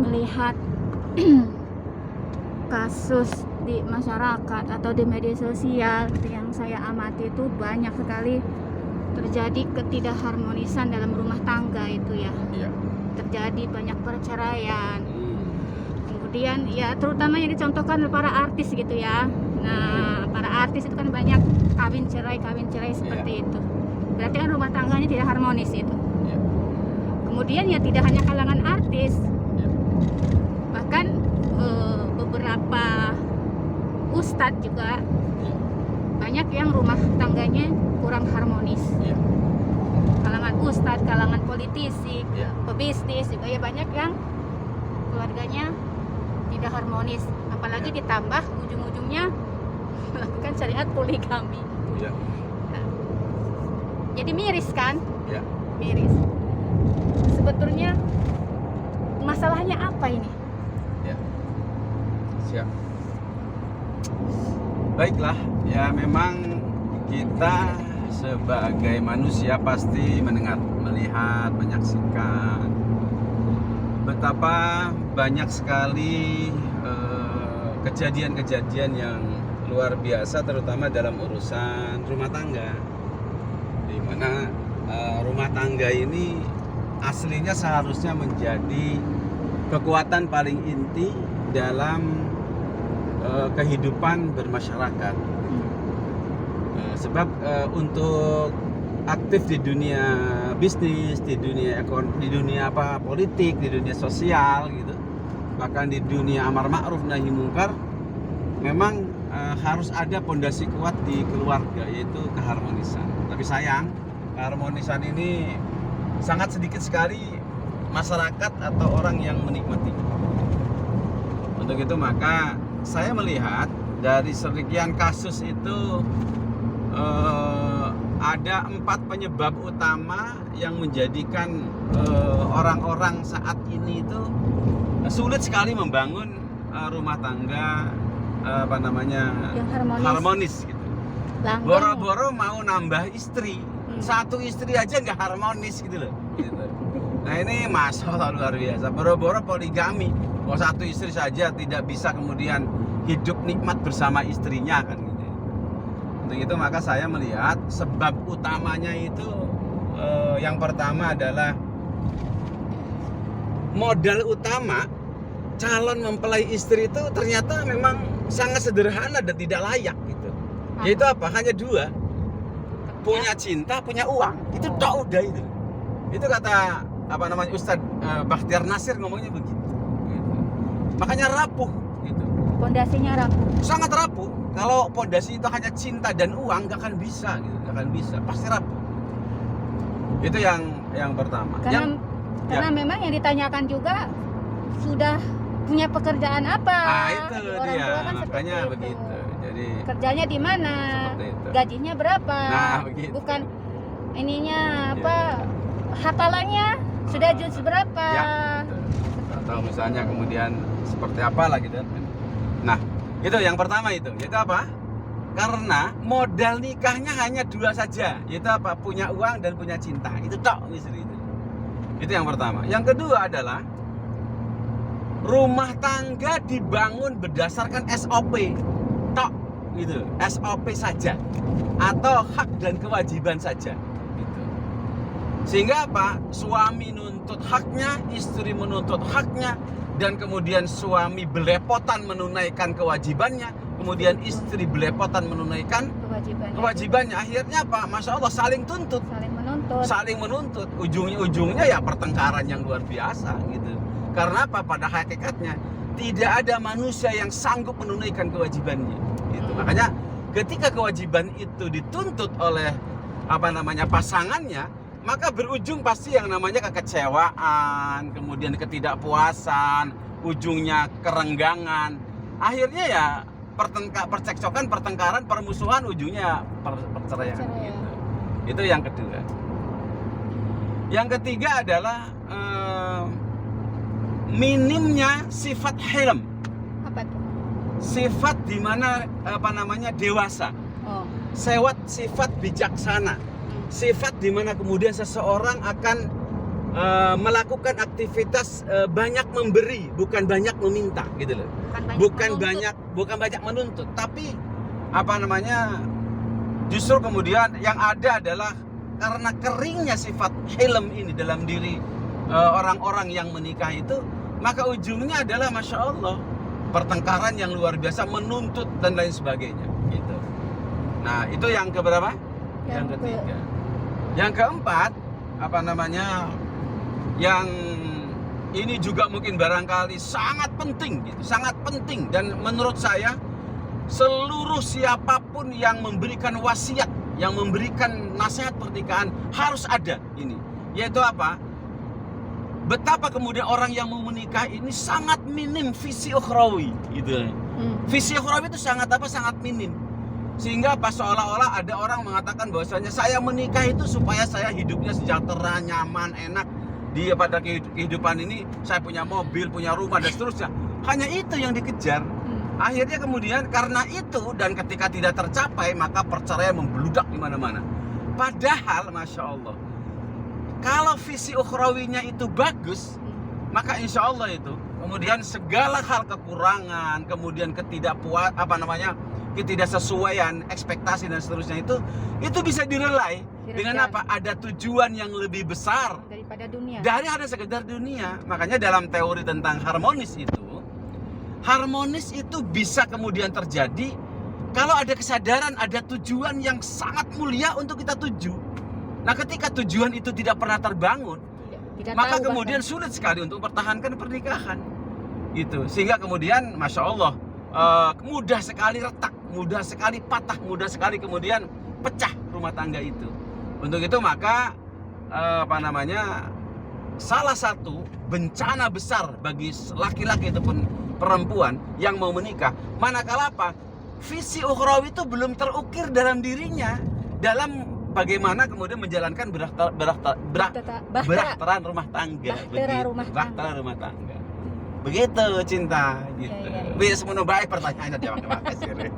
melihat kasus di masyarakat atau di media sosial yang saya amati itu banyak sekali terjadi ketidakharmonisan dalam rumah tangga itu ya. Terjadi banyak perceraian. Kemudian ya terutama yang dicontohkan oleh para artis gitu ya. Nah, para artis itu kan banyak kawin cerai seperti itu. Berarti kan rumah tangganya tidak harmonis itu. Kemudian ya tidak hanya kalangan artis, bahkan beberapa ustadz juga banyak yang rumah tangganya kurang harmonis. Kalangan ustadz, kalangan politisi, pebisnis juga ya banyak yang keluarganya tidak harmonis. Apalagi ditambah ujung-ujungnya melakukan syariat poligami. Nah, jadi miris kan? Miris. Sebetulnya masalahnya apa ini? Siap. Baiklah, ya memang kita sebagai manusia pasti mendengar, melihat, menyaksikan betapa banyak sekali kejadian-kejadian yang luar biasa, terutama dalam urusan rumah tangga, di mana rumah tangga ini aslinya seharusnya menjadi kekuatan paling inti dalam kehidupan bermasyarakat. Sebab untuk aktif di dunia bisnis, di dunia politik, di dunia sosial gitu, bahkan di dunia amar ma'ruf nahi mungkar, memang harus ada pondasi kuat di keluarga, yaitu keharmonisan. Tapi sayang, keharmonisan ini sangat sedikit sekali masyarakat atau orang yang menikmati. Untuk itu maka saya melihat dari sekian kasus itu ada 4 penyebab utama yang menjadikan orang-orang saat ini itu sulit sekali membangun rumah tangga yang harmonis gitu. Boro-boro mau nambah istri, satu istri aja nggak harmonis gitu loh. Gitu. Nah ini masalah luar biasa. Boro-boro poligami, mau satu istri saja tidak bisa kemudian hidup nikmat bersama istrinya kan gitu. Untuk itu maka saya melihat sebab utamanya itu yang pertama adalah modal utama calon mempelai istri itu ternyata memang sangat sederhana dan tidak layak gitu. Yaitu apa? Hanya 2. Punya cinta, punya uang. Itu tok udah itu. Itu kata Ustadz Bakhtiar Nasir ngomongnya begitu. Gitu. Makanya rapuh gitu. Pondasinya rapuh. Sangat rapuh. Kalau pondasi itu hanya cinta dan uang gak akan bisa gitu. Gak akan bisa, pasti rapuh. Itu yang pertama. Karena memang yang ditanyakan juga sudah punya pekerjaan apa? Itu orang dia, tua kan makanya begitu. Jadi kerjanya di mana? Gajinya berapa? Begitu. Bukan ininya apa? Hafalannya sudah juz berapa? Atau misalnya kemudian seperti apa lagi gitu. Nah, itu yang pertama itu. Yaitu apa? Karena modal nikahnya hanya 2 saja. Yaitu apa? Punya uang dan punya cinta. Itu tok istri itu. Itu yang pertama. Yang kedua adalah rumah tangga dibangun berdasarkan SOP tok gitu, SOP saja atau hak dan kewajiban saja gitu. Sehingga apa? Suami nuntut haknya, istri menuntut haknya, dan kemudian suami belepotan menunaikan kewajibannya, kemudian istri belepotan menunaikan kewajibannya. Akhirnya apa? Masya Allah saling menuntut. Ujungnya ya pertengkaran yang luar biasa gitu. Karena apa? Pada hakikatnya tidak ada manusia yang sanggup menunaikan kewajibannya. Gitu. Makanya ketika kewajiban itu dituntut oleh pasangannya, maka berujung pasti yang namanya kekecewaan, kemudian ketidakpuasan, ujungnya kerenggangan. Akhirnya ya percekcokan, pertengkaran, permusuhan, ujungnya perceraian. Gitu. Itu yang kedua. Yang ketiga adalah minimnya sifat hilm. Apa tuh? Sifat di mana dewasa. Sifat bijaksana. Sifat di mana kemudian seseorang akan melakukan aktivitas banyak memberi, bukan banyak meminta, gitu loh. Bukan banyak menuntut, tapi apa namanya? Justru kemudian yang ada adalah karena keringnya sifat hilm ini dalam diri orang-orang yang menikah itu, maka ujungnya adalah masya Allah pertengkaran yang luar biasa, menuntut dan lain sebagainya, gitu. Nah itu yang keberapa? Yang ketiga. Yang keempat, apa namanya? Yang ini juga mungkin barangkali sangat penting, gitu, sangat penting, dan menurut saya seluruh siapapun yang memberikan wasiat, yang memberikan nasihat pernikahan harus ada ini, yaitu apa? Betapa kemudian orang yang mau menikah ini sangat minim visi ukhrawi, gitu. Visi ukhrawi itu sangat apa? Sangat minim. Sehingga pas seolah-olah ada orang mengatakan bahwasanya saya menikah itu supaya saya hidupnya sejahtera, nyaman, enak. Pada kehidupan ini saya punya mobil, punya rumah dan seterusnya. Hanya itu yang dikejar. Akhirnya kemudian karena itu, dan ketika tidak tercapai maka perceraian membludak di mana-mana. Padahal masya Allah, kalau visi ukhrawinya itu bagus, maka insya Allah itu kemudian segala hal kekurangan, kemudian ketidaksesuaian, ekspektasi dan seterusnya itu bisa direlai dengan apa? Ada tujuan yang lebih besar daripada dunia. Dari hanya sekedar dunia. Makanya dalam teori tentang harmonis itu bisa kemudian terjadi kalau ada kesadaran, ada tujuan yang sangat mulia untuk kita tuju. Nah, ketika tujuan itu tidak pernah terbangun, maka kemudian sulit sekali untuk mempertahankan pernikahan. Gitu. Sehingga kemudian, masya Allah, mudah sekali retak, mudah sekali patah, mudah sekali kemudian pecah rumah tangga itu. Untuk itu maka salah satu bencana besar bagi laki-laki ataupun perempuan yang mau menikah, manakala visi ukhrawi itu belum terukir dalam dirinya, dalam bagaimana kemudian menjalankan bahtera rumah tangga. Bahtera rumah tangga. Begitu cinta, gitu. Bisa menubai pertanyaannya, terima kasih.